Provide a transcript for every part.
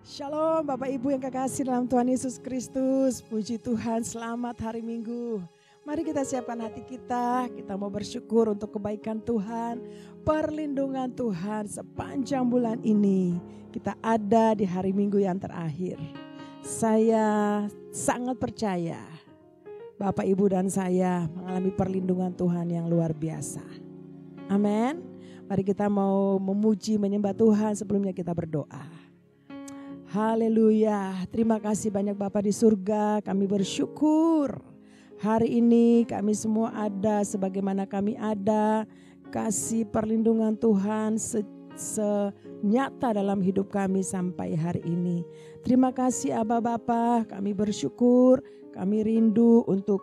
Shalom Bapak Ibu yang kekasih dalam Tuhan Yesus Kristus. Puji Tuhan, selamat hari Minggu. Mari kita siapkan hati kita mau bersyukur untuk kebaikan Tuhan, perlindungan Tuhan sepanjang bulan ini. Kita ada di hari Minggu yang terakhir. Saya sangat percaya Bapak Ibu dan saya mengalami perlindungan Tuhan yang luar biasa. Amin. Mari kita mau memuji, menyembah Tuhan sebelumnya kita berdoa. Haleluya, terima kasih banyak Bapa di surga, kami bersyukur. Hari ini kami semua ada sebagaimana kami ada, kasih perlindungan Tuhan senyata dalam hidup kami sampai hari ini. Terima kasih Aba Bapa, kami bersyukur, kami rindu untuk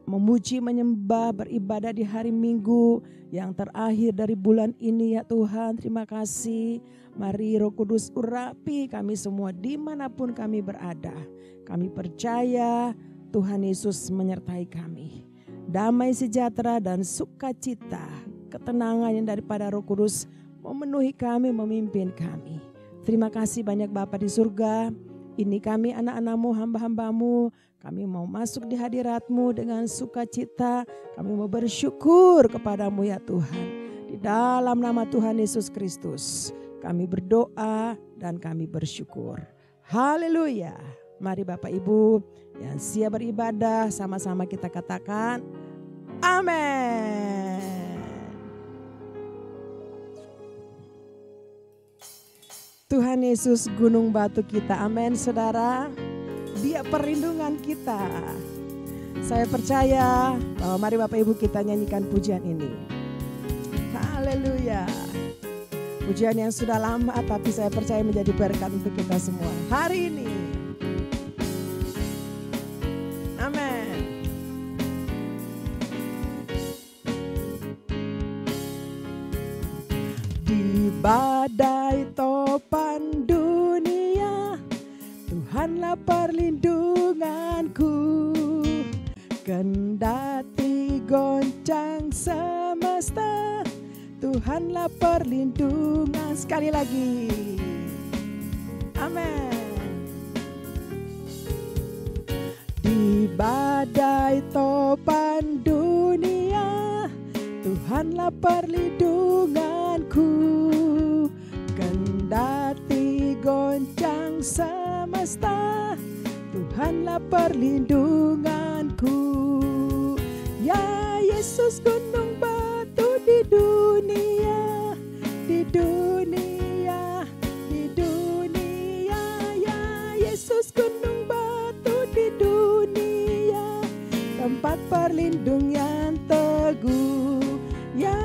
memuji, menyembah, beribadah di hari Minggu yang terakhir dari bulan ini ya Tuhan. Terima kasih. Mari Roh Kudus urapi kami semua dimanapun kami berada. Kami percaya Tuhan Yesus menyertai kami. Damai sejahtera dan sukacita, ketenangan yang daripada Roh Kudus memenuhi kami, memimpin kami. Terima kasih banyak Bapa di surga. Ini kami anak-anak-Mu, hamba-hamba-Mu. Kami mau masuk di hadirat-Mu dengan sukacita. Kami mau bersyukur kepada-Mu ya Tuhan. Di dalam nama Tuhan Yesus Kristus kami berdoa dan kami bersyukur. Haleluya. Mari Bapak Ibu yang siap beribadah sama-sama kita katakan amin. Tuhan Yesus gunung batu kita. Amin saudara. Dia perlindungan kita. Saya percaya bahwa mari Bapak Ibu kita nyanyikan pujian ini. Haleluya. Pujian yang sudah lama tapi saya percaya menjadi berkat untuk kita semua hari ini. Amin. Di badai topan dunia, Tuhanlah perlindunganku. Kendati goncang semesta, Tuhanlah perlindungan. Sekali lagi. Amin. Di badai topan dunia, Tuhanlah perlindunganku. Kendati goncang semesta, Tuhanlah perlindunganku. Ya Yesus gunung batu di dunia, di dunia, di dunia. Ya Yesus gunung batu di dunia, tempat perlindung yang teguh. Ya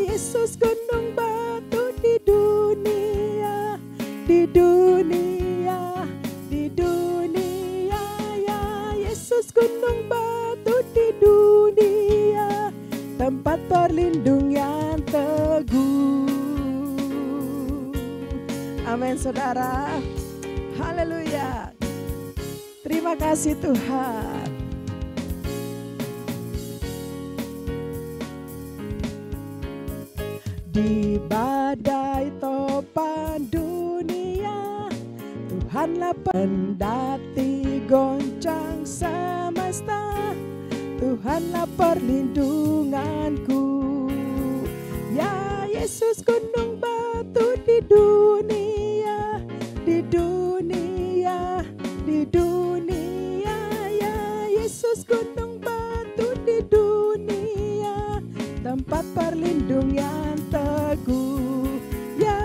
Yesus gunung batu di dunia, di dunia, di dunia. Ya Yesus gunung batu di dunia, tempat perlindung yang teguh. Amin saudara. Haleluya. Terima kasih Tuhan. Di badai topan dunia, Tuhanlah pendati goncang semesta, Tuhanlah perlindunganku. Ya Yesus gunung batu di dunia, di dunia, di dunia. Ya Yesus gunung batu di dunia, tempat perlindung yang teguh. Ya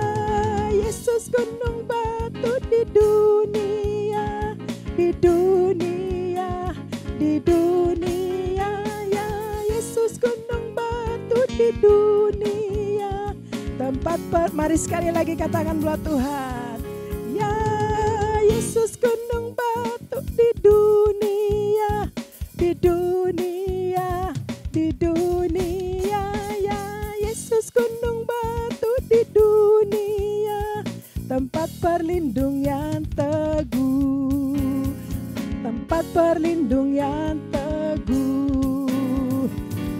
Yesus gunung batu di dunia, di dunia, di dunia. Ya Yesus gunung batu di dunia, tempat mari sekali lagi katakan buat Tuhan. Ya Yesus gunung batu di dunia, di dunia, di dunia. Ya Yesus gunung batu di dunia, tempat perlindung yang teguh, tempat perlindung yang teguh,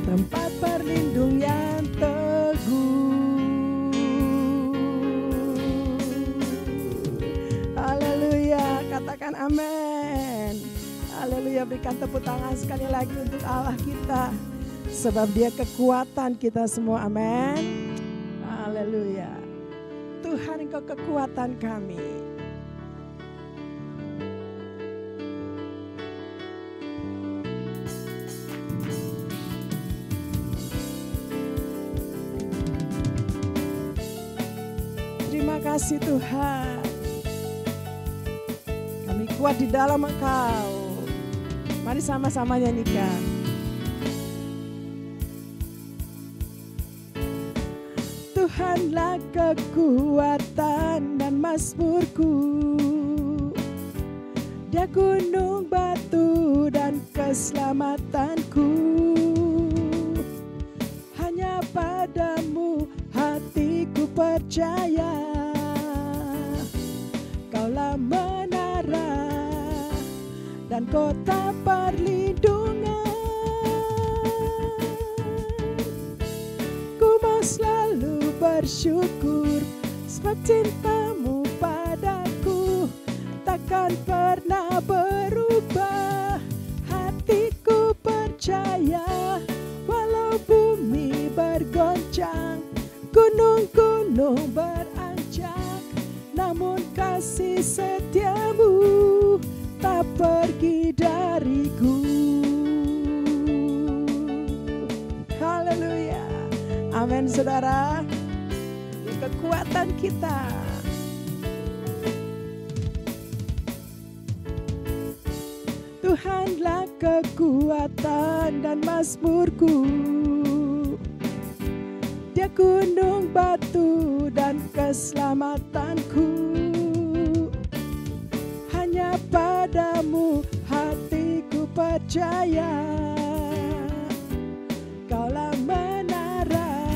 tempat perlindung yang teguh. Amin. Haleluya, berikan tepuk tangan sekali lagi untuk Allah kita. Sebab Dia kekuatan kita semua, amin. Haleluya. Tuhan, Engkau kekuatan kami. Terima kasih Tuhan. Kami kuat di dalam Engkau. Mari sama-sama nyanyikan. Tuhanlah kekuatan dan mazmurku, Dia gunung batu dan keselamatanku. Hanya padamu hatiku percaya, Kaulah menara dan kota perlindungan. Ku mau selalu bersyukur sebab cintamu padaku takkan pernah berubah. Hatiku percaya walau bumi bergoncang, gunung-gunung beranjak, namun kasih setiamu tak pergi dariku. Haleluya. Amin saudara. Kekuatan kita. Tuhanlah kekuatan dan mazmurku, Dia gunung batu dan keselamatanku. Hanya padamu hatiku percaya, Kaulah menara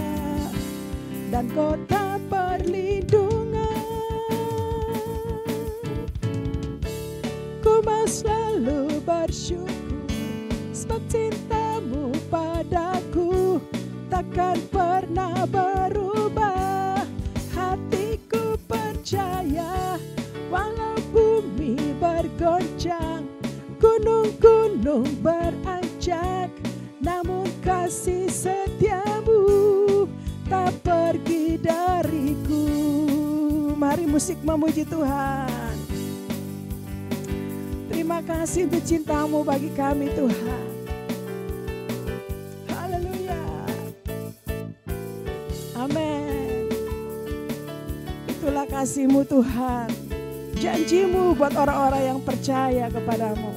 dan kota perlindungan. Ku mau selalu bersyukur sebab cintamu padaku takkan pernah berubah. Hatiku percaya walau bumi bergoncang, gunung-gunung beranjak, namun kasih setiamu tak pergi dariku. Mari musik memuji Tuhan. Terima kasih untuk cintamu bagi kami Tuhan. Haleluya. Amin. Itulah kasih-Mu Tuhan. Janji-Mu buat orang-orang yang percaya kepadamu.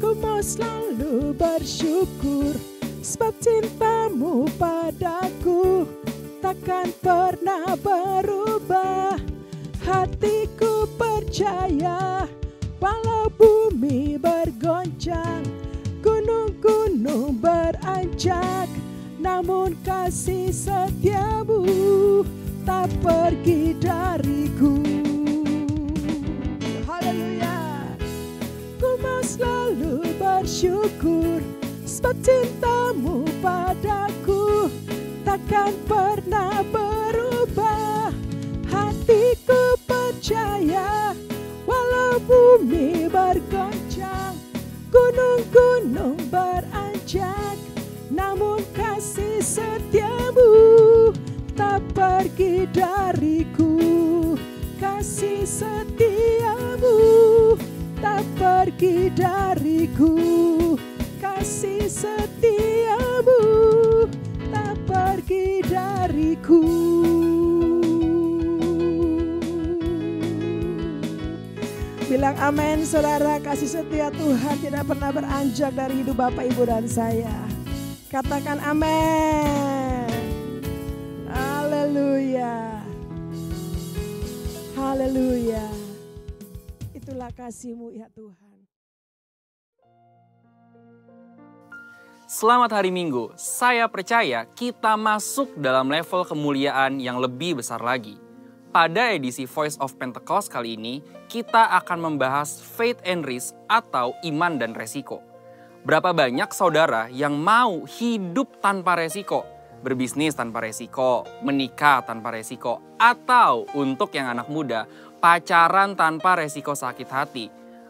Ku mau selalu bersyukur sebab cintamu padaku takkan pernah berubah. Hatiku percaya walau bumi bergoncang, gunung-gunung beranjak, namun kasih setiamu tak pergi dariku. Haleluya. Ku mau selalu bersyukur sebab cintamu padaku takkan pernah berubah. Hatiku percaya walau bumi bergoncang, gunung-gunung beranjak, namun kasih setiamu tak pergi dariku. Kasih setiamu tak pergi dariku. Kasih setiamu tak pergi dariku. Bilang amin saudara. Kasih setia Tuhan tidak pernah beranjak dari hidup Bapak, Ibu dan saya. Katakan amin. Haleluya. Haleluya. Itulah kasih-Mu ya Tuhan. Selamat hari Minggu. Saya percaya kita masuk dalam level kemuliaan yang lebih besar lagi. Pada edisi Voice of Pentecost kali ini, kita akan membahas faith and risk atau iman dan resiko. Berapa banyak saudara yang mau hidup tanpa resiko? berbisnis tanpa resiko, menikah tanpa resiko, atau untuk yang anak muda, pacaran tanpa resiko sakit hati.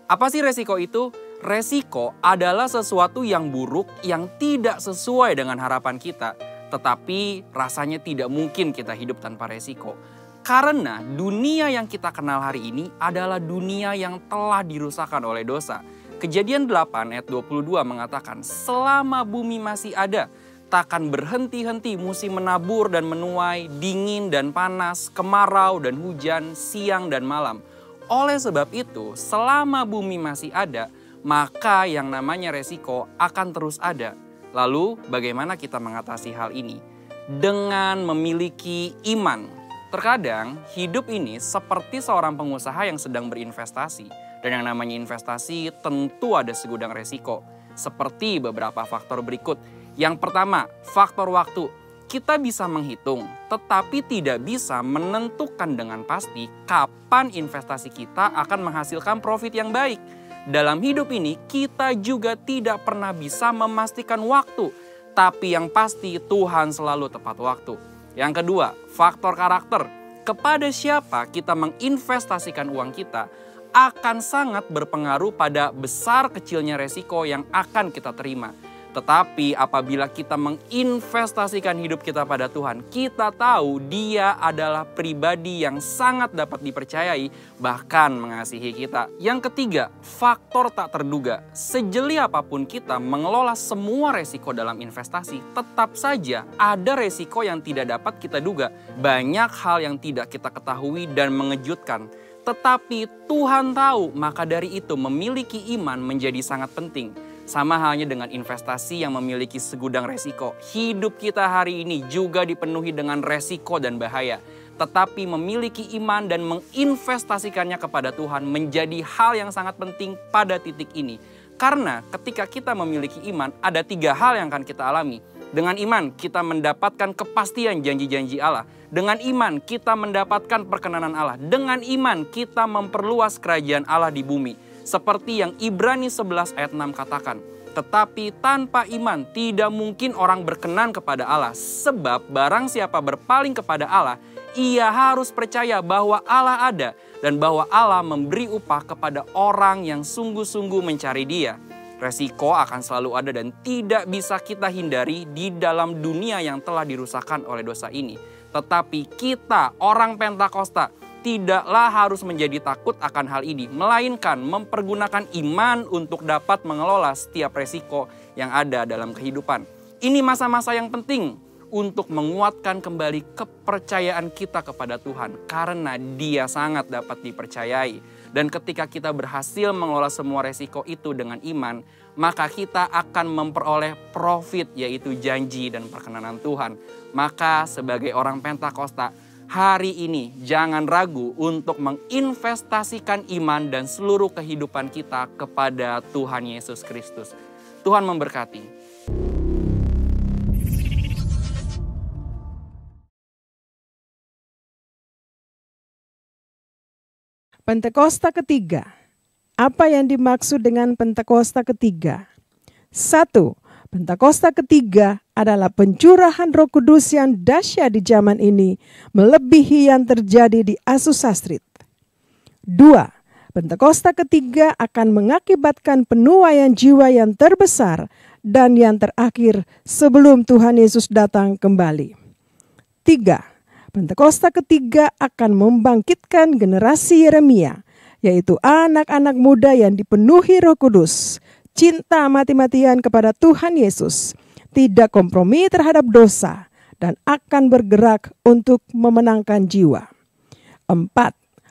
Apa sih resiko itu? Resiko adalah sesuatu yang buruk yang tidak sesuai dengan harapan kita, tetapi rasanya tidak mungkin kita hidup tanpa resiko. Karena dunia yang kita kenal hari ini adalah dunia yang telah dirusakkan oleh dosa. Kejadian 8 ayat 22 mengatakan, selama bumi masih ada, takkan berhenti-henti musim menabur dan menuai, dingin dan panas, kemarau dan hujan, siang dan malam. Oleh sebab itu, selama bumi masih ada, maka yang namanya resiko akan terus ada. Lalu bagaimana kita mengatasi hal ini? Dengan memiliki iman. Terkadang hidup ini seperti seorang pengusaha yang sedang berinvestasi. Dan yang namanya investasi tentu ada segudang resiko. Seperti beberapa faktor berikut. Yang pertama, faktor waktu. Kita bisa menghitung, tetapi tidak bisa menentukan dengan pasti kapan investasi kita akan menghasilkan profit yang baik. Dalam hidup ini, kita juga tidak pernah bisa memastikan waktu. Tapi yang pasti Tuhan selalu tepat waktu. Yang kedua, faktor karakter. Kepada siapa kita menginvestasikan uang kita akan sangat berpengaruh pada besar kecilnya resiko yang akan kita terima. Tetapi apabila kita menginvestasikan hidup kita pada Tuhan, kita tahu Dia adalah pribadi yang sangat dapat dipercayai, bahkan mengasihi kita. Yang ketiga, faktor tak terduga. Sejeli apapun kita mengelola semua resiko dalam investasi, tetap saja ada resiko yang tidak dapat kita duga. Banyak hal yang tidak kita ketahui dan mengejutkan. Tetapi Tuhan tahu, maka dari itu memiliki iman menjadi sangat penting. Sama halnya dengan investasi yang memiliki segudang resiko. Hidup kita hari ini juga dipenuhi dengan resiko dan bahaya. Tetapi memiliki iman dan menginvestasikannya kepada Tuhan menjadi hal yang sangat penting pada titik ini. Karena ketika kita memiliki iman, ada 3 hal yang akan kita alami. Dengan iman kita mendapatkan kepastian janji-janji Allah. Dengan iman kita mendapatkan perkenanan Allah. Dengan iman kita memperluas kerajaan Allah di bumi. Seperti yang Ibrani 11 ayat 6 katakan. Tetapi tanpa iman tidak mungkin orang berkenan kepada Allah. Sebab barang siapa berpaling kepada Allah, ia harus percaya bahwa Allah ada. Dan bahwa Allah memberi upah kepada orang yang sungguh-sungguh mencari Dia. Resiko akan selalu ada dan tidak bisa kita hindari di dalam dunia yang telah dirusakkan oleh dosa ini. Tetapi kita, orang Pentakosta, tidaklah harus menjadi takut akan hal ini, melainkan mempergunakan iman untuk dapat mengelola setiap resiko yang ada dalam kehidupan. Ini masa-masa yang penting untuk menguatkan kembali kepercayaan kita kepada Tuhan, karena Dia sangat dapat dipercayai. Dan ketika kita berhasil mengelola semua resiko itu dengan iman, maka kita akan memperoleh profit, yaitu janji dan perkenanan Tuhan. Maka sebagai orang Pentakosta, hari ini jangan ragu untuk menginvestasikan iman dan seluruh kehidupan kita kepada Tuhan Yesus Kristus. Tuhan memberkati. Pentakosta ketiga. Apa yang dimaksud dengan Pentakosta ketiga? 1. Pentakosta ketiga adalah pencurahan Roh Kudus yang dahsyat di zaman ini, melebihi yang terjadi di Azusa Street. 2. Pentakosta ketiga akan mengakibatkan penuaian jiwa yang terbesar dan yang terakhir sebelum Tuhan Yesus datang kembali. 3. Pentakosta ketiga akan membangkitkan generasi Yeremia, yaitu anak-anak muda yang dipenuhi Roh Kudus, cinta mati-matian kepada Tuhan Yesus, tidak kompromi terhadap dosa, dan akan bergerak untuk memenangkan jiwa. 4.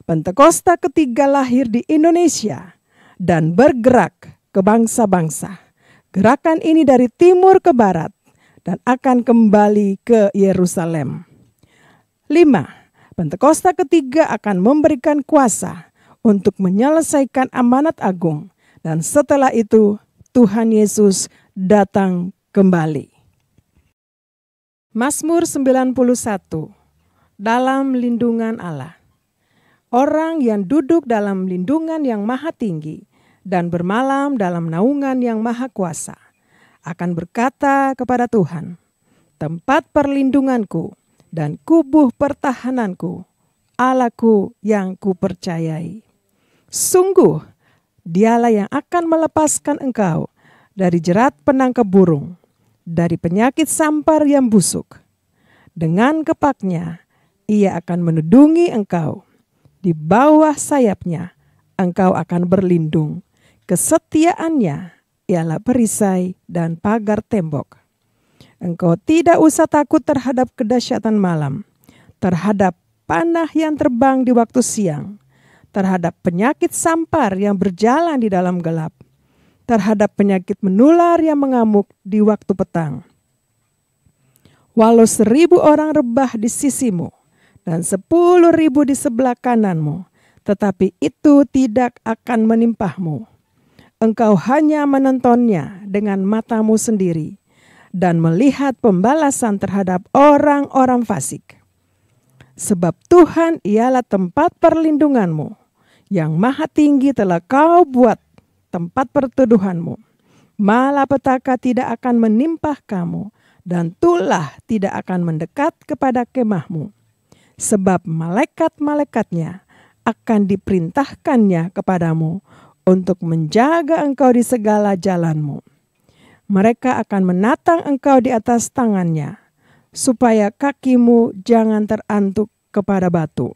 Pentakosta ketiga lahir di Indonesia dan bergerak ke bangsa-bangsa. Gerakan ini dari timur ke barat dan akan kembali ke Yerusalem. 5. Pentakosta ketiga akan memberikan kuasa untuk menyelesaikan amanat agung. Dan setelah itu Tuhan Yesus datang kembali. Mazmur 91. Dalam lindungan Allah. Orang yang duduk dalam lindungan yang maha tinggi dan bermalam dalam naungan yang maha kuasa akan berkata kepada Tuhan, tempat perlindunganku dan kubuh pertahananku, Allahku yang kupercayai. Sungguh, Dialah yang akan melepaskan engkau dari jerat penangkap burung, dari penyakit sampar yang busuk. Dengan kepaknya, Ia akan menudungi engkau. Di bawah sayapnya, engkau akan berlindung. Kesetiaannya ialah perisai dan pagar tembok. Engkau tidak usah takut terhadap kedahsyatan malam, terhadap panah yang terbang di waktu siang, terhadap penyakit sampar yang berjalan di dalam gelap, terhadap penyakit menular yang mengamuk di waktu petang. Walau 1.000 orang rebah di sisimu dan 10.000 di sebelah kananmu, tetapi itu tidak akan menimpahmu. Engkau hanya menontonnya dengan matamu sendiri dan melihat pembalasan terhadap orang-orang fasik. Sebab Tuhan ialah tempat perlindunganmu, yang maha tinggi telah kau buat tempat perteduhanmu. Malapetaka tidak akan menimpah kamu, dan tulah tidak akan mendekat kepada kemahmu. Sebab malaikat-malaikatnya akan diperintahkannya kepadamu untuk menjaga engkau di segala jalanmu. Mereka akan menatang engkau di atas tangannya, supaya kakimu jangan terantuk kepada batu.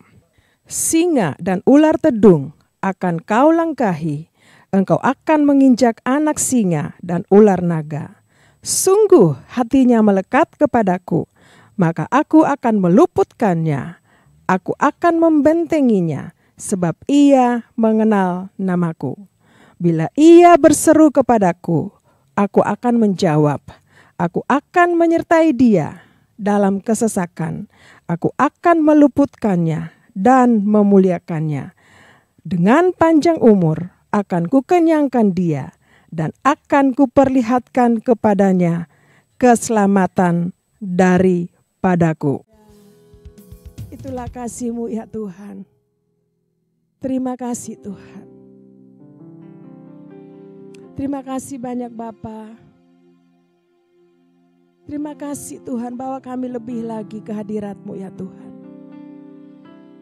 Singa dan ular tedung akan kau langkahi, engkau akan menginjak anak singa dan ular naga. Sungguh hatinya melekat kepadaku, maka aku akan meluputkannya. Aku akan membentenginya, sebab ia mengenal namaku. Bila ia berseru kepadaku, aku akan menjawab. Aku akan menyertai dia dalam kesesakan. Aku akan meluputkannya dan memuliakannya. Dengan panjang umur akan kukenyangkan dia, dan akan kuperlihatkan kepadanya keselamatan daripadaku. Itulah kasih-Mu ya Tuhan. Terima kasih Tuhan. Terima kasih banyak Bapa. Terima kasih Tuhan bahwa kami lebih lagi ke hadirat-Mu ya Tuhan.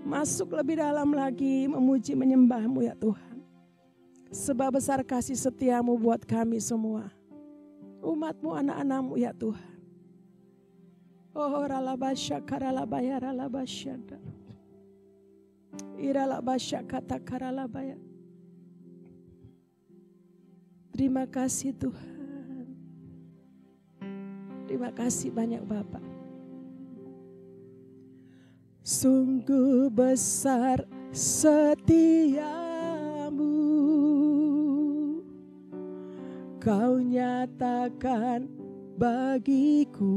Masuk lebih dalam lagi memuji menyembah-Mu ya Tuhan. Sebab besar kasih setia-Mu buat kami semua. Umat-Mu, anak-anak-Mu ya Tuhan. Oh ralabasya karalabaya ralabasyada. Iralabasya kata karalabaya. Terima kasih Tuhan. Terima kasih banyak Bapak. Sungguh besar setia-Mu, Kau nyatakan bagiku.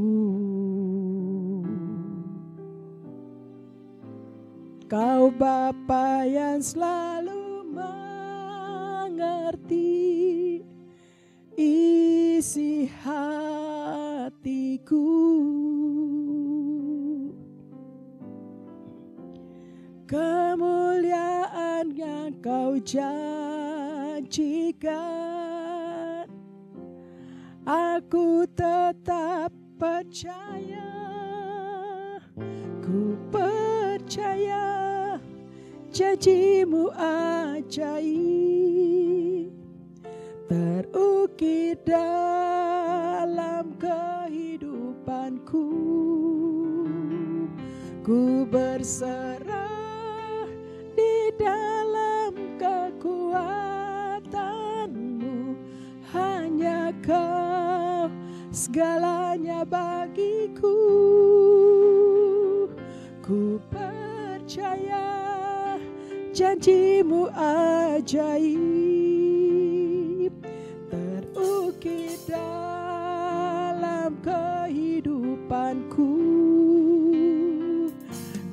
Kau Bapa yang selalu mengerti isi hatiku. Kemuliaan yang Kau janjikan, aku tetap percaya. Ku percaya janji-Mu ajaib, terukir dalam kehidupanku. Ku berserah di dalam kekuatan-Mu, hanya Kau segalanya bagiku. Ku percaya janji-Mu ajaib, terukir dalam kehidupanku.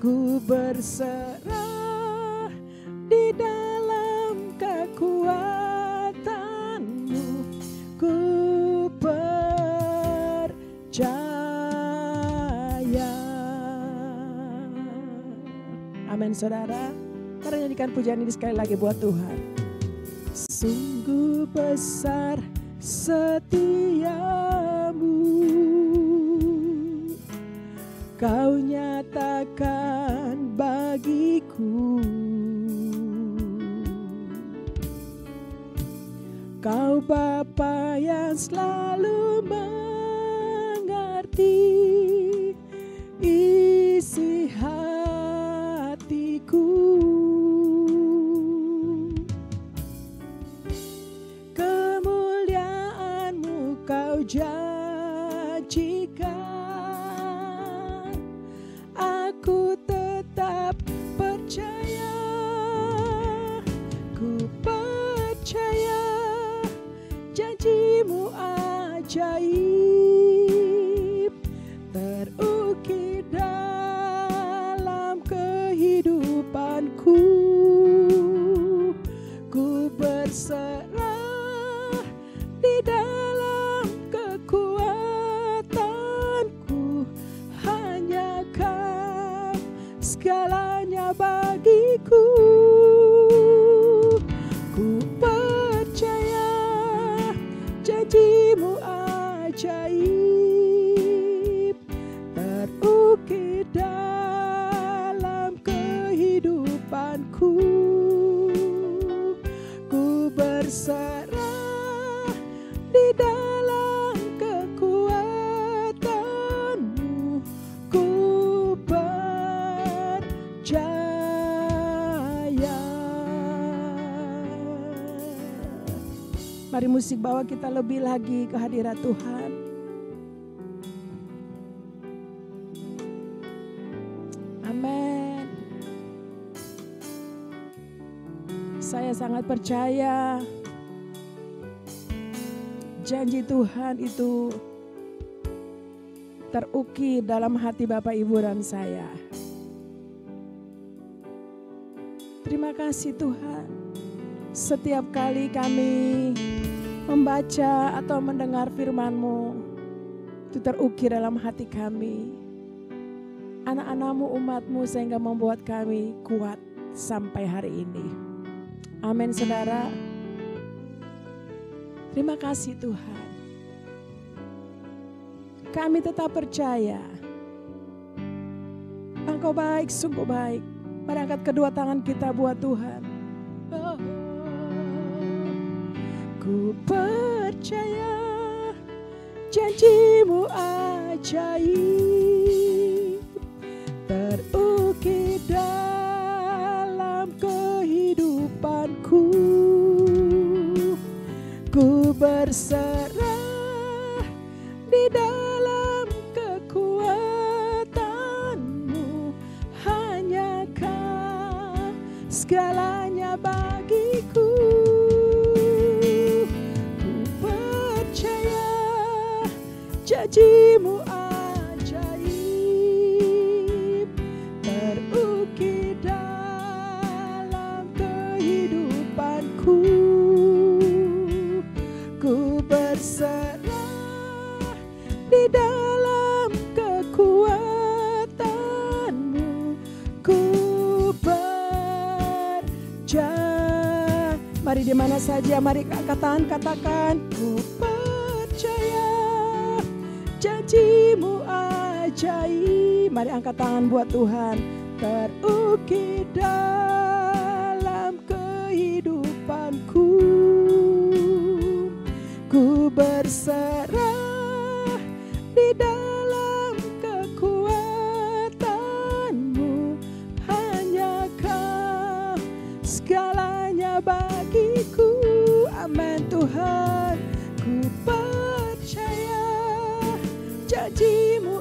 Ku berserah di dalam kekuatan-Mu. Ku percaya. Amin saudara. Mari nyanyikan pujian ini sekali lagi buat Tuhan. Sungguh besar setia-Mu, selalu mengerti isi hatiku. Kemuliaan-Mu Kau janjikan, aku tetap percaya, ku percaya janji-Mu ajaib terukir dalam kehidupanku. Ku berserah di dalam kekuatanku, hanya Kau segalanya bagiku. Ku percaya janji-Mu ajaib terukir dalam kehidupanku. Ku berserah di dalam kekuatan-Mu, ku percaya. Mari musik bawa kita lebih lagi ke hadirat Tuhan. Amin. Saya sangat percaya janji Tuhan itu terukir dalam hati Bapak, Ibu, dan saya. Terima kasih Tuhan. Setiap kali kami membaca atau mendengar firman-Mu, itu terukir dalam hati kami. Anak-anak-Mu, umat-Mu, sehingga membuat kami kuat sampai hari ini. Amin, saudara. Terima kasih Tuhan. Kami tetap percaya Engkau baik, sungguh baik. Mari angkat kedua tangan kita buat Tuhan. Oh. Ku percaya janji-Mu ajaib terukir dalam kehidupanku. Ku berserah di dalam kekuatan-Mu, hanya Kau segalanya bagiku. Janji-Mu ajaib terukir dalam kehidupanku. Ku berserah di dalam kekuatan-Mu, ku percaya. Mari di mana saja, mari angkat tangan, katakan, ku percaya janji-Mu ajaib. Mari angkat tangan buat Tuhan. Terukir dalam kehidupanku. Ku berserah di dalam kekuatan-Mu, hanya Kau segalanya bagiku. Amin Tuhan. Ku percaya janji-Mu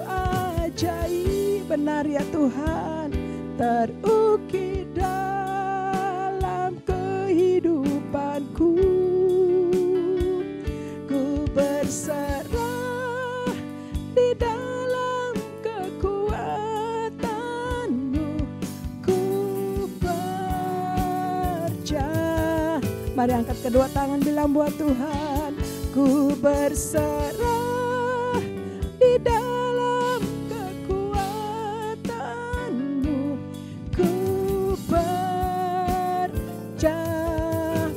ajaib, benar ya Tuhan, terukir dalam kehidupanku. Ku berserah di dalam kekuatan-Mu, ku percaya. Mari angkat kedua tangan, bilang buat Tuhan, ku berserah di dalam kekuatan-Mu, ku percaya.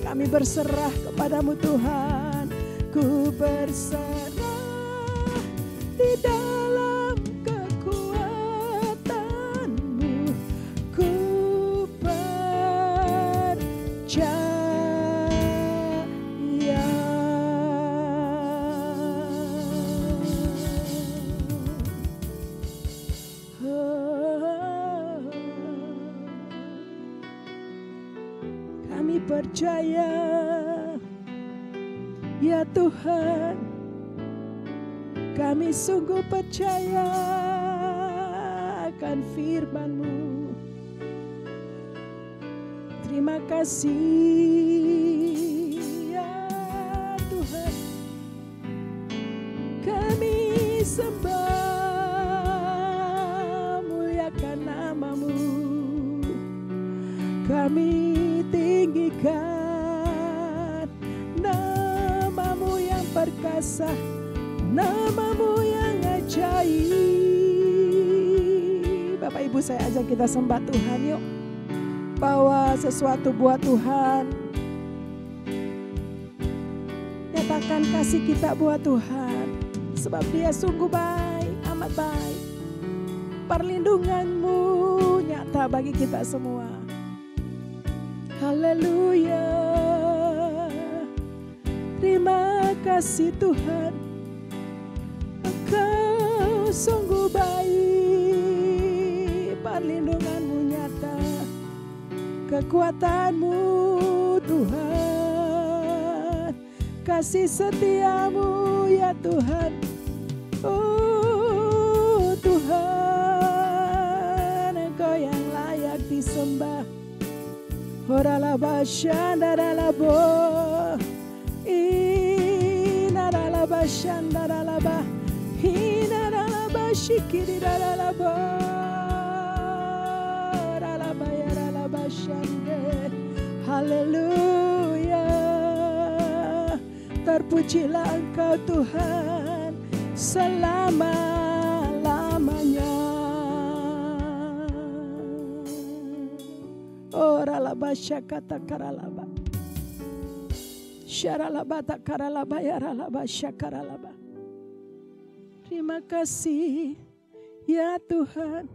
Kami berserah kepadamu Tuhan, ku berserah di dalam kekuatan-Mu, ku percaya. percaya, ya Tuhan, kami sungguh percaya akan firman-Mu. Terima kasih ya Tuhan, kami sembah muliakan nama-Mu, kami tinggikan nama-Mu yang perkasa, nama-Mu yang ajaib. Bapak Ibu, saya ajak kita sembah Tuhan yuk. Bawa sesuatu buat Tuhan. Nyatakan kasih kita buat Tuhan. Sebab Dia sungguh baik, amat baik. Perlindungan-Mu nyata bagi kita semua. Haleluya. Terima kasih Tuhan. Engkau sungguh baik. Perlindungan-Mu nyata. Kekuatan-Mu Tuhan, kasih setia-Mu ya Tuhan. Oh Tuhan, Engkau yang layak disembah. Horalaba shandaralabo, inaralaba shandaralaba, inaralaba shikiriralabo. Haleluya, terpujilah Engkau Tuhan selama-lamanya. Oh ralaba syakata karalaba, syaralaba takaralaba yaralaba syakaralaba. Terima kasih ya Tuhan,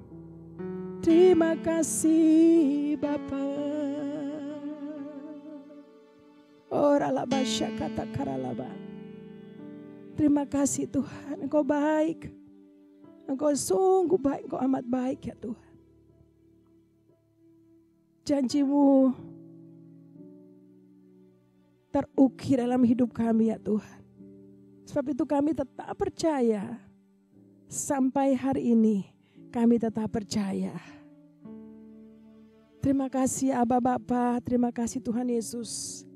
terima kasih Bapa. Oralaba syakata karalaba. Terima kasih Tuhan, Engkau baik. Engkau sungguh baik, Engkau amat baik ya Tuhan. Janji-Mu terukir dalam hidup kami ya Tuhan. Sebab itu kami tetap percaya. Sampai hari ini kami tetap percaya. Terima kasih Aba Bapa, terima kasih Tuhan Yesus.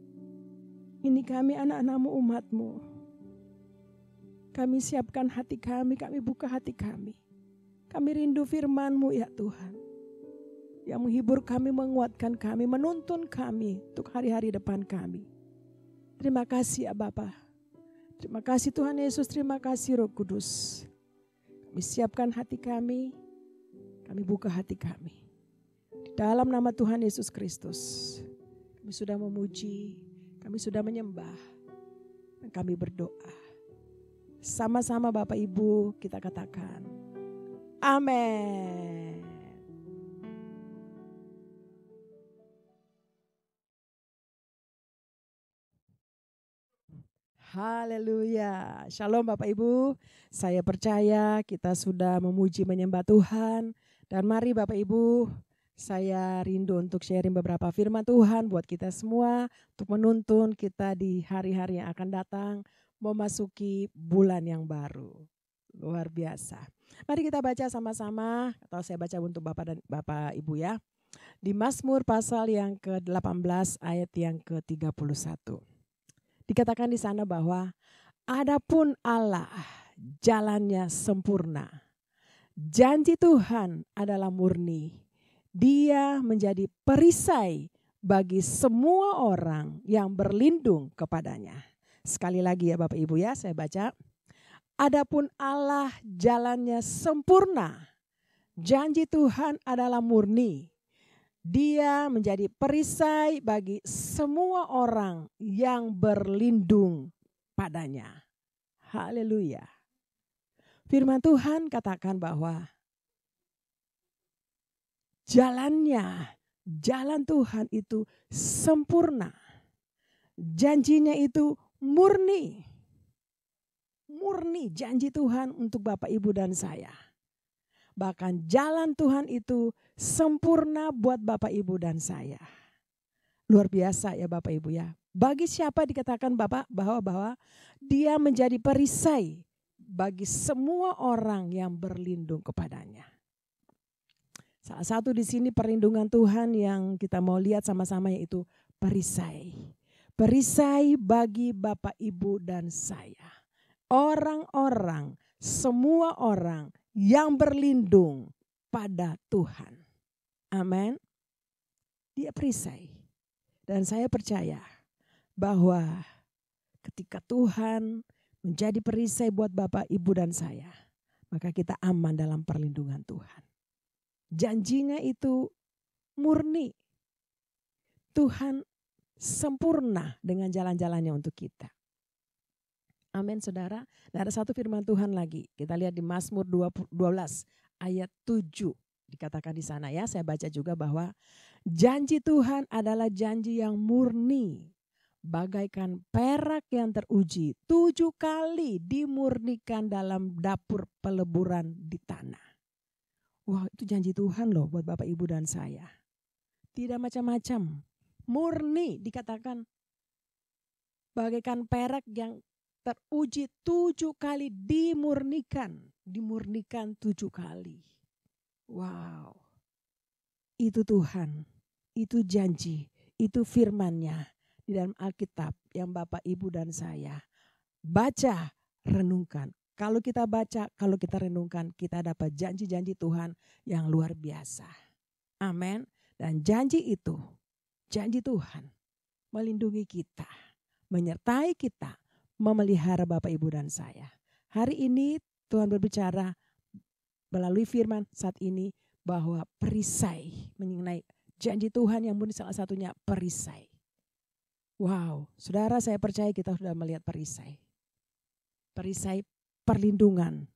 Ini kami anak-anak-Mu, umat-Mu. Kami siapkan hati kami buka hati kami. Kami rindu firman-Mu ya Tuhan. Yang menghibur kami, menguatkan kami, menuntun kami untuk hari-hari depan kami. Terima kasih ya Bapa. Terima kasih Tuhan Yesus, terima kasih Roh Kudus. Kami siapkan hati kami buka hati kami. Di dalam nama Tuhan Yesus Kristus, kami sudah memuji, kami sudah menyembah, dan kami berdoa. Sama-sama Bapak Ibu kita katakan, amin. Haleluya. Shalom Bapak Ibu. Saya percaya kita sudah memuji menyembah Tuhan. Dan mari Bapak Ibu, saya rindu untuk sharing beberapa firman Tuhan buat kita semua. Untuk menuntun kita di hari-hari yang akan datang. Memasuki bulan yang baru. Luar biasa. Mari kita baca sama-sama. Atau saya baca untuk Bapak dan Bapak Ibu ya. Di Mazmur pasal yang ke-18 ayat yang ke-31. Dikatakan di sana bahwa adapun Allah jalannya sempurna. Janji Tuhan adalah murni. Dia menjadi perisai bagi semua orang yang berlindung kepadanya. Sekali lagi ya Bapak Ibu ya, saya baca. Adapun Allah jalannya sempurna. Janji Tuhan adalah murni. Dia menjadi perisai bagi semua orang yang berlindung padanya. Haleluya. Firman Tuhan katakan bahwa jalan Tuhan itu sempurna. Janjinya itu murni. Murni janji Tuhan untuk Bapak Ibu dan saya. Bahkan jalan Tuhan itu sempurna buat Bapak Ibu dan saya. Luar biasa ya Bapak Ibu ya. Bagi siapa dikatakan Bapak bahwa dia menjadi perisai bagi semua orang yang berlindung kepadanya. Salah satu di sini perlindungan Tuhan yang kita mau lihat sama-sama yaitu perisai. Perisai bagi Bapak Ibu dan saya. Orang-orang, semua orang yang berlindung pada Tuhan. Amin. Dia perisai. Dan saya percaya bahwa ketika Tuhan menjadi perisai buat Bapak, Ibu dan saya, maka kita aman dalam perlindungan Tuhan. Janjinya itu murni. Tuhan sempurna dengan jalan-jalannya untuk kita. Amin saudara. Dan ada satu firman Tuhan lagi. Kita lihat di Mazmur 12 ayat 7. Dikatakan di sana ya, saya baca juga bahwa janji Tuhan adalah janji yang murni. Bagaikan perak yang teruji 7 kali dimurnikan dalam dapur peleburan di tanah. Wah, itu janji Tuhan loh buat Bapak Ibu dan saya. Tidak macam-macam. Murni dikatakan bagaikan perak yang teruji 7 kali dimurnikan. Dimurnikan 7 kali. Wow. Itu Tuhan. Itu janji. Itu firman-Nya. Di dalam Alkitab yang Bapak, Ibu dan saya baca, renungkan. Kalau kita baca, kalau kita renungkan, kita dapat janji-janji Tuhan yang luar biasa. Amin. Dan janji itu, janji Tuhan melindungi kita, menyertai kita, memelihara Bapak, Ibu dan saya. Hari ini Tuhan berbicara melalui firman saat ini bahwa perisai, mengenai janji Tuhan yang murni, salah satunya perisai. Wow, saudara, saya percaya kita sudah melihat perisai. Perisai perlindungan.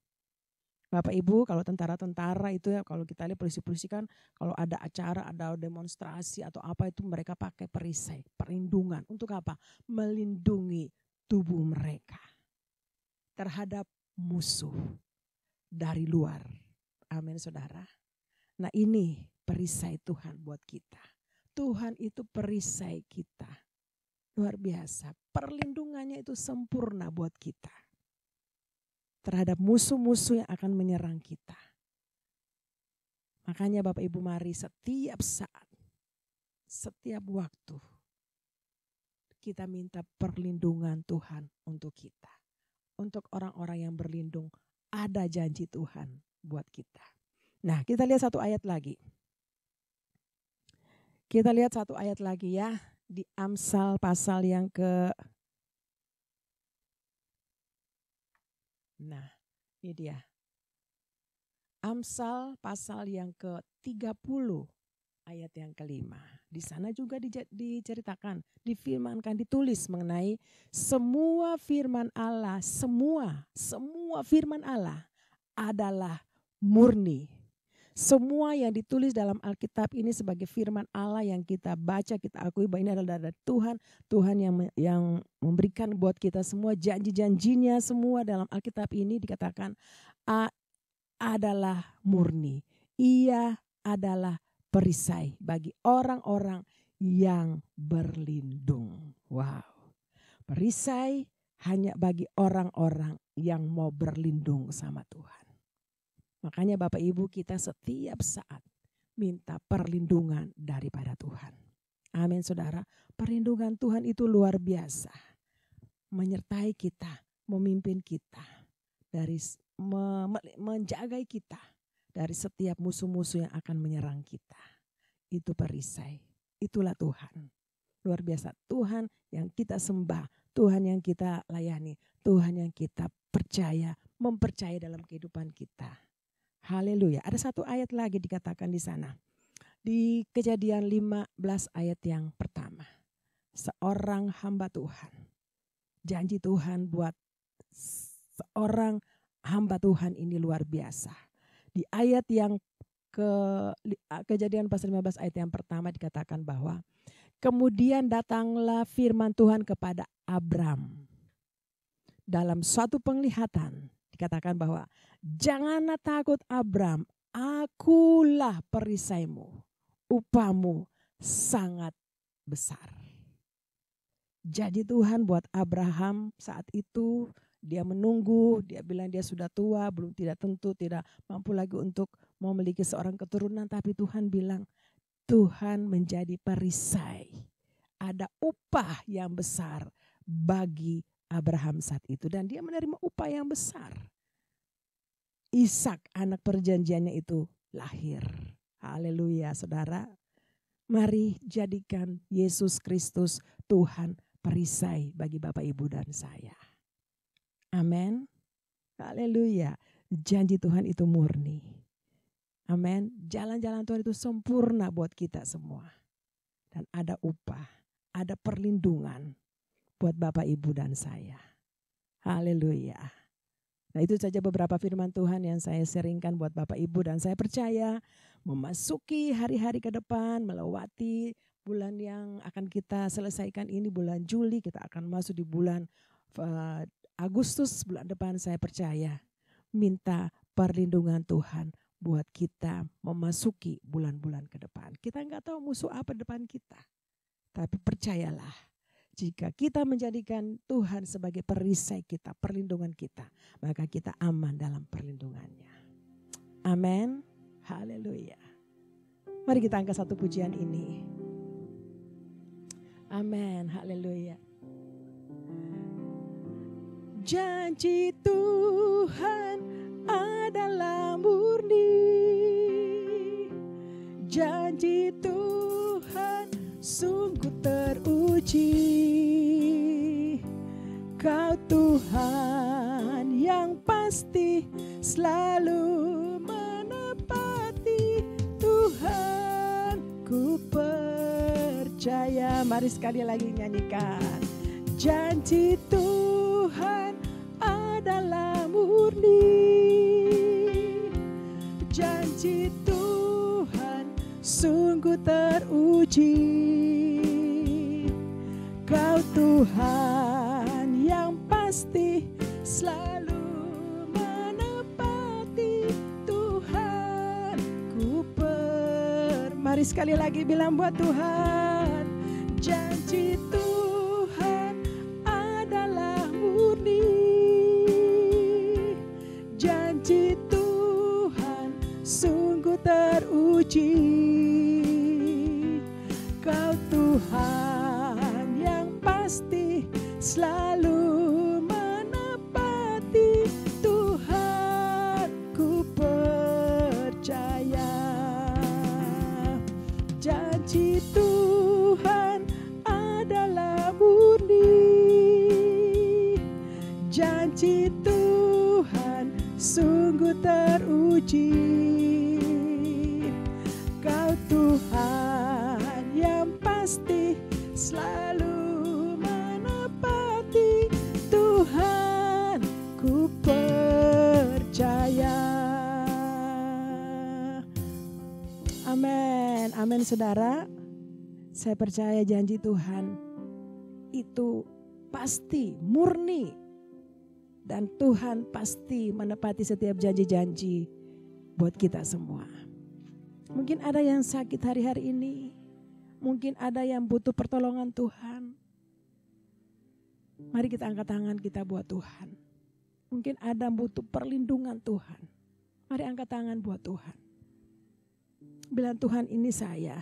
Bapak Ibu, kalau tentara-tentara itu ya, kalau kita lihat polisi-polisi kan kalau ada acara, ada demonstrasi atau apa itu mereka pakai perisai, perlindungan. Untuk apa? Melindungi tubuh mereka terhadap musuh dari luar. Amin saudara. Nah ini perisai Tuhan buat kita. Tuhan itu perisai kita. Luar biasa, perlindungannya itu sempurna buat kita. Terhadap musuh-musuh yang akan menyerang kita. Makanya Bapak Ibu mari setiap saat, setiap waktu, kita minta perlindungan Tuhan untuk kita. Untuk orang-orang yang berlindung, ada janji Tuhan buat kita. Nah, kita lihat satu ayat lagi. Kita lihat satu ayat lagi ya. Di Amsal pasal yang Nah, ini dia. Amsal pasal yang ke-30 ayat yang ke-5. Di sana juga diceritakan, difirmankan, ditulis mengenai semua firman Allah, semua firman Allah adalah murni. Semua yang ditulis dalam Alkitab ini sebagai firman Allah yang kita baca, kita akui bahwa ini adalah dari Tuhan. Tuhan yang memberikan buat kita semua janji-janjinya semua dalam Alkitab ini dikatakan adalah murni. Ia adalah perisai bagi orang-orang yang berlindung. Wow. Perisai hanya bagi orang-orang yang mau berlindung sama Tuhan. Makanya Bapak Ibu kita setiap saat minta perlindungan daripada Tuhan. Amin saudara. Perlindungan Tuhan itu luar biasa. Menyertai kita, memimpin kita. Menjagai kita dari setiap musuh-musuh yang akan menyerang kita. Itu perisai. Itulah Tuhan. Luar biasa. Tuhan yang kita sembah. Tuhan yang kita layani. Tuhan yang kita percaya. Mempercayai dalam kehidupan kita. Haleluya. Ada satu ayat lagi dikatakan di sana. Di Kejadian 15 ayat yang pertama. Seorang hamba Tuhan. Janji Tuhan buat seorang hamba Tuhan ini luar biasa. Di ayat yang Kejadian pasal 15 ayat yang pertama dikatakan bahwa kemudian datanglah firman Tuhan kepada Abram. Dalam suatu penglihatan dikatakan bahwa janganlah takut Abram, akulah perisaimu, upahmu sangat besar. Janji Tuhan buat Abraham saat itu, dia menunggu, dia bilang dia sudah tua, belum tidak tentu, tidak mampu lagi untuk memiliki seorang keturunan. Tapi Tuhan bilang, Tuhan menjadi perisai. Ada upah yang besar bagi Abraham saat itu. Dan dia menerima upah yang besar. Ishak, anak perjanjiannya itu lahir. Haleluya, saudara. Mari jadikan Yesus Kristus Tuhan perisai bagi Bapak, Ibu, dan saya. Amin. Haleluya. Janji Tuhan itu murni. Amin. Jalan-jalan Tuhan itu sempurna buat kita semua. Dan ada upah, ada perlindungan buat Bapak, Ibu, dan saya. Haleluya. Nah, itu saja beberapa firman Tuhan yang saya sharingkan buat Bapak, Ibu, dan saya percaya memasuki hari-hari ke depan, melewati bulan yang akan kita selesaikan ini, bulan Juli, kita akan masuk di bulan Agustus bulan depan. Saya percaya minta perlindungan Tuhan buat kita memasuki bulan-bulan ke depan. Kita nggak tahu musuh apa depan kita, tapi percayalah, jika kita menjadikan Tuhan sebagai perisai kita, perlindungan kita, maka kita aman dalam perlindungannya. Amin. Haleluya. Mari kita angkat satu pujian ini. Amin. Haleluya. Janji Tuhan adalah murni. Janji Tuhan sungguh teruji. Kau Tuhan yang pasti selalu menepati. Tuhan ku percaya. Mari sekali lagi nyanyikan. Janji Tuhan adalah murni. Janji Tuhan sungguh teruji. Kau Tuhan yang pasti selalu menepati. Tuhan ku mari sekali lagi bilang buat Tuhan. Janji Tuhan adalah murni. Janji Tuhan sungguh teruji. Kau Tuhan yang pasti selalu menepati. Tuhan ku percaya. Janji Tuhan adalah murni. Janji Tuhan sungguh teruji. Kau Tuhan yang pasti selalu menepati. Tuhan ku percaya. Amin. Amin, saudara. Saya percaya janji Tuhan itu pasti murni. Dan Tuhan pasti menepati setiap janji-janji buat kita semua. Mungkin ada yang sakit hari-hari ini. Mungkin ada yang butuh pertolongan Tuhan. Mari kita angkat tangan kita buat Tuhan. Mungkin ada yang butuh perlindungan Tuhan. Mari angkat tangan buat Tuhan. Bilang, Tuhan, ini saya.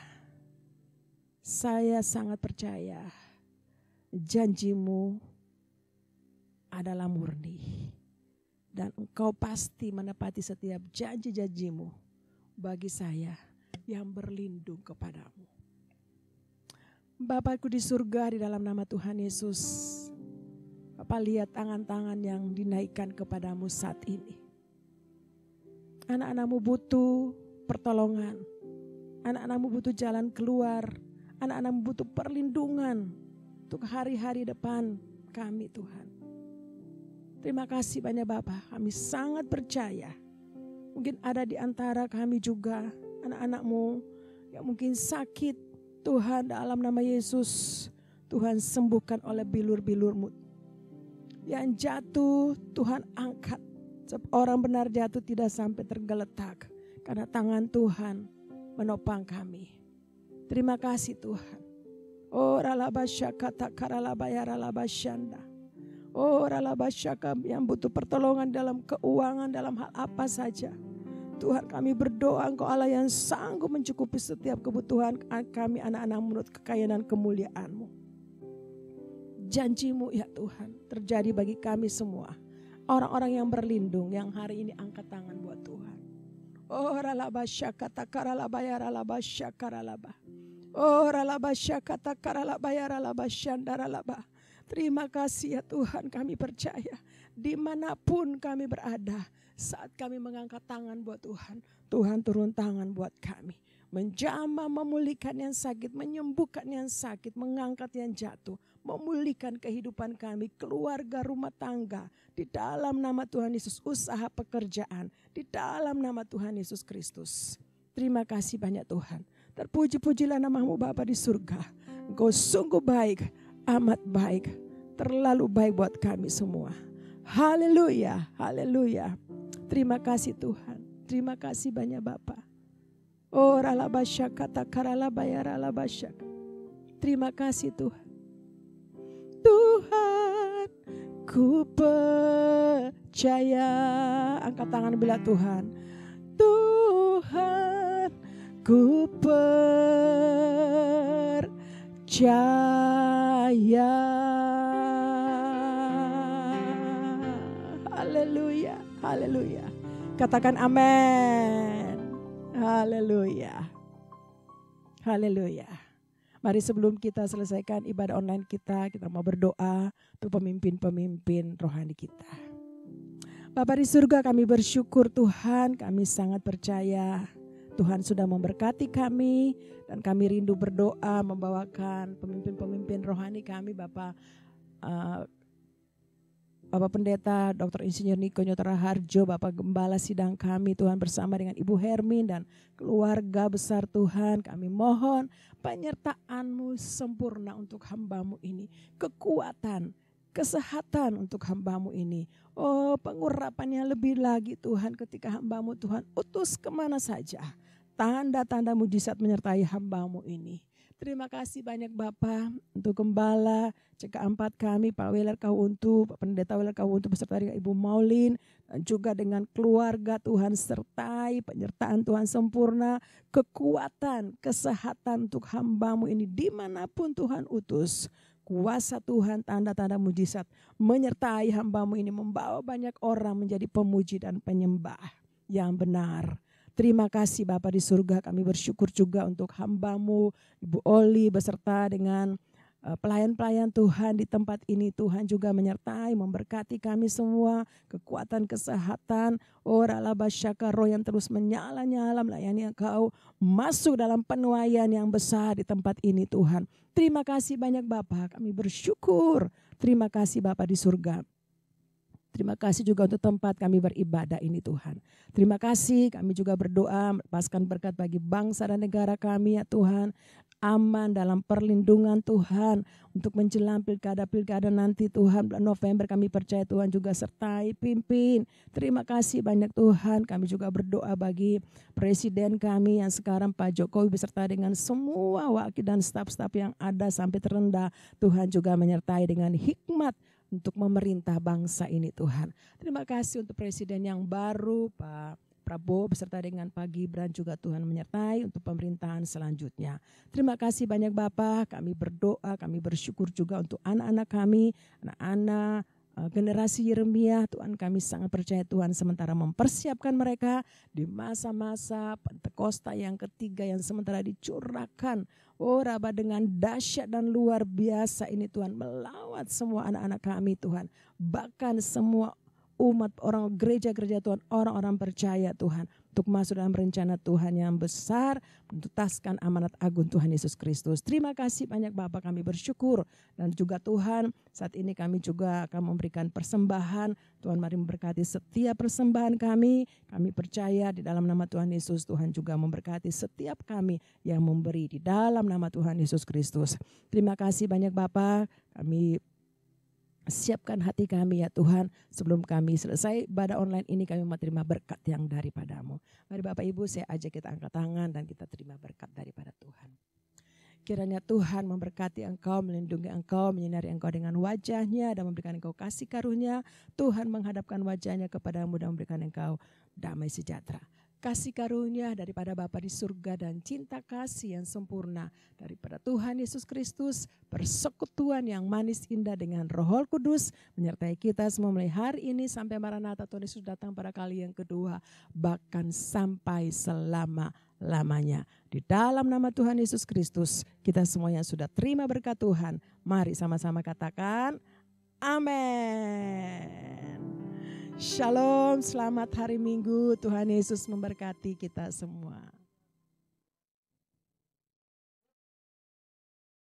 Saya sangat percaya janji-Mu adalah murni. Dan Engkau pasti menepati setiap janji-janji-Mu bagi saya yang berlindung kepadamu. Bapakku di surga, di dalam nama Tuhan Yesus, Bapak lihat tangan-tangan yang dinaikkan kepadamu saat ini. Anak-anakmu butuh pertolongan. Anak-anakmu butuh jalan keluar. Anak-anakmu butuh perlindungan untuk hari-hari depan kami, Tuhan. Terima kasih banyak Bapak, kami sangat percaya. Mungkin ada di antara kami juga anak-anakmu yang mungkin sakit. Tuhan, dalam nama Yesus, Tuhan sembuhkan oleh bilur-bilur-Mu. Yang jatuh, Tuhan angkat. Orang benar jatuh tidak sampai tergeletak, karena tangan Tuhan menopang kami. Terima kasih Tuhan. Oh ralabasyaka takaralabayaralabasyanda. Oh ralabasyaka yang butuh pertolongan dalam keuangan, dalam hal apa saja. Tuhan kami berdoa Engkau Allah yang sanggup mencukupi setiap kebutuhan kami anak-anak menurut kekayaan dan kemuliaan-Mu. Janji-Mu ya Tuhan terjadi bagi kami semua. Orang-orang yang berlindung yang hari ini angkat tangan buat Tuhan. Oh ralabasyaka takaralabayaralabasyaka. Oh ralabasyaka takaralabayaralabasyanda. Terima kasih ya Tuhan, kami percaya dimanapun kami berada, saat kami mengangkat tangan buat Tuhan, Tuhan turun tangan buat kami. Menjamah, memulihkan yang sakit, menyembuhkan yang sakit, mengangkat yang jatuh, memulihkan kehidupan kami, keluarga, rumah tangga. Di dalam nama Tuhan Yesus, usaha pekerjaan, di dalam nama Tuhan Yesus Kristus. Terima kasih banyak Tuhan. Terpuji-pujilah nama-Mu Bapa di surga. Engkau sungguh baik, amat baik, terlalu baik buat kami semua. Haleluya, haleluya. Terima kasih Tuhan, terima kasih banyak Bapa. Oh ralabasyaka takaralabayaralabasyaka. Terima kasih Tuhan. Tuhan ku percaya. Angkat tangan bila Tuhan. Tuhan ku percaya. Haleluya, haleluya. Katakan amin. Haleluya. Haleluya. Mari sebelum kita selesaikan ibadah online kita mau berdoa untuk pemimpin-pemimpin rohani kita. Bapa di surga, kami bersyukur Tuhan, kami sangat percaya Tuhan sudah memberkati kami dan kami rindu berdoa membawakan pemimpin-pemimpin rohani kami, Bapak Pendeta Dr. Insinyur Niko Nyotara Harjo, Bapak Gembala sidang kami Tuhan bersama dengan Ibu Hermin dan keluarga besar Tuhan, kami mohon penyertaan-Mu sempurna untuk hamba-Mu ini, kekuatan, kesehatan untuk hamba-Mu ini. Oh pengurapannya lebih lagi Tuhan ketika hamba-Mu Tuhan utus kemana saja, tanda-tanda mujizat menyertai hamba-Mu ini. Terima kasih banyak Bapak untuk Gembala CK4 kami, Pak Weler Kahuntu, Pak Pendeta Weler Kahuntu beserta dengan Ibu Maulin dan juga dengan keluarga Tuhan, sertai penyertaan Tuhan sempurna, kekuatan, kesehatan untuk hamba-Mu ini dimanapun Tuhan utus. Kuasa Tuhan, tanda-tanda mujizat menyertai hamba-Mu ini, membawa banyak orang menjadi pemuji dan penyembah yang benar. Terima kasih Bapa di surga, kami bersyukur juga untuk hamba-Mu Ibu Oli beserta dengan pelayan-pelayan Tuhan di tempat ini. Tuhan juga menyertai, memberkati kami semua, kekuatan, kesehatan, ralabasyaka, roh yang terus menyala-nyala melayani Engkau, masuk dalam penuaian yang besar di tempat ini Tuhan. Terima kasih banyak Bapa, kami bersyukur. Terima kasih Bapa di surga. Terima kasih juga untuk tempat kami beribadah ini Tuhan. Terima kasih, kami juga berdoa melepaskan berkat bagi bangsa dan negara kami ya Tuhan. Aman dalam perlindungan Tuhan untuk menjelang pilkada nanti Tuhan bulan November, kami percaya Tuhan juga sertai pimpin. Terima kasih banyak Tuhan. Kami juga berdoa bagi presiden kami yang sekarang Pak Jokowi beserta dengan semua wakil dan staf-staf yang ada sampai terendah. Tuhan juga menyertai dengan hikmat untuk memerintah bangsa ini Tuhan. Terima kasih untuk presiden yang baru Pak Prabowo beserta dengan Pak Gibran juga Tuhan menyertai untuk pemerintahan selanjutnya. Terima kasih banyak Bapak, kami berdoa, kami bersyukur juga untuk anak-anak kami, anak-anak generasi Yeremia. Tuhan kami sangat percaya Tuhan sementara mempersiapkan mereka di masa-masa Pentakosta yang ketiga yang sementara dicurahkan Raba dengan dahsyat dan luar biasa ini Tuhan melawat semua anak-anak kami Tuhan, bahkan semua umat orang gereja-gereja Tuhan, orang-orang percaya Tuhan untuk masuk dalam rencana Tuhan yang besar, menuntaskan amanat agung Tuhan Yesus Kristus. Terima kasih banyak Bapak, kami bersyukur. Dan juga Tuhan saat ini kami juga akan memberikan persembahan. Tuhan mari memberkati setiap persembahan kami. Kami percaya di dalam nama Tuhan Yesus, Tuhan juga memberkati setiap kami yang memberi di dalam nama Tuhan Yesus Kristus. Terima kasih banyak Bapak, kami siapkan hati kami ya Tuhan, sebelum kami selesai ibadah online ini kami mau terima berkat yang daripada-Mu. Mari Bapak Ibu saya ajak kita angkat tangan dan kita terima berkat daripada Tuhan. Kiranya Tuhan memberkati engkau, melindungi engkau, menyinari engkau dengan wajah-Nya dan memberikan engkau kasih karunia. Tuhan menghadapkan wajah-Nya kepadamu dan memberikan engkau damai sejahtera. Kasih karunia daripada Bapa di surga dan cinta kasih yang sempurna daripada Tuhan Yesus Kristus, persekutuan yang manis indah dengan Roh Kudus menyertai kita semua mulai hari ini sampai Maranatha Tuhan Yesus datang pada kali yang kedua, bahkan sampai selama-lamanya. Di dalam nama Tuhan Yesus Kristus, kita semuanya sudah terima berkat Tuhan. Mari sama-sama katakan amin. Shalom, selamat hari Minggu. Tuhan Yesus memberkati kita semua.